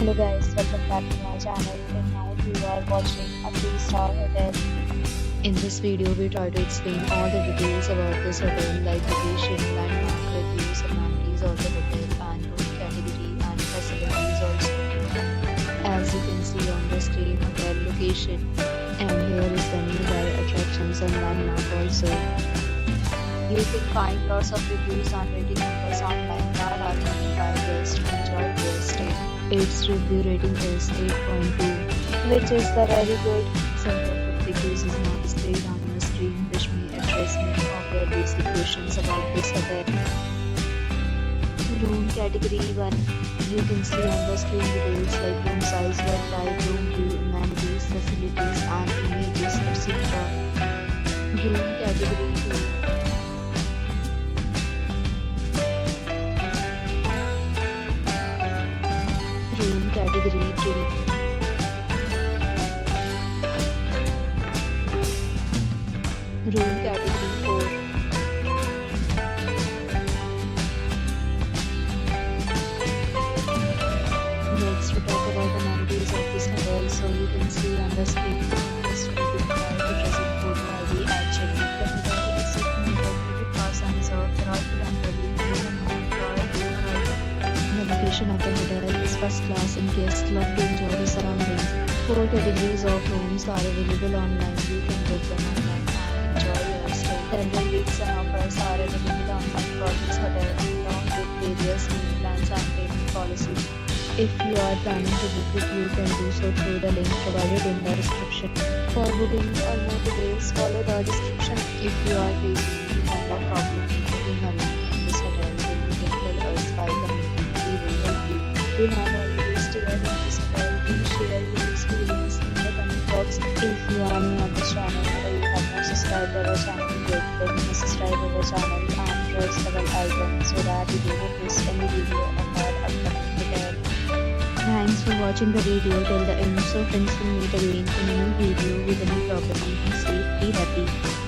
Hello guys, welcome back to my channel and now you are watching a 3-star hotel. In this video, we try to explain all the details about this hotel like location, landmark, reviews, amenities of the hotel and room category and facilities also. As you can see on the screen, hotel location, and here is the nearby attractions and landmark also. You can find lots of reviews and rating numbers online that are given by guests who enjoy their stay. Its review rating is 8.2, which is the very good. Simple public use is not displayed on your screen, which may address many of your basic questions about this hotel. Room category 1. You can see on the screen details like room size, bed type, room view, amenities, facilities, and images, etc. Room category 2. Room category 3. Room category 4. Next we talk about the amenities of this hotel. So you can see on the screen this will be required to present photo ID and check in. The hotel is accepting credit cards and reserved the right to temporarily the location of the hotel is first class and guests love to enjoy the surroundings. 4 categories of rooms are available online. You can book them online and enjoy your stay. Several rates and offers are available online for this hotel along with various meal plans and payment policies. If you are planning to book it, you can do so through the link provided in the description. For booking or more details, follow the description. If you are facing any kind of problem booking a room in this hotel, then you can tell us by commenting. We will help you. We have already stayed in this hotel. Please share your experience in the comment box. If you are new on this channel or you have not subscribed our channel yet, then you must subscribe our channel and press the bell icon so that you do not miss any video of our upcoming hotel. Thanks for watching the video till the end. So friends, will meet again in a new video with a new property. Be safe, be happy.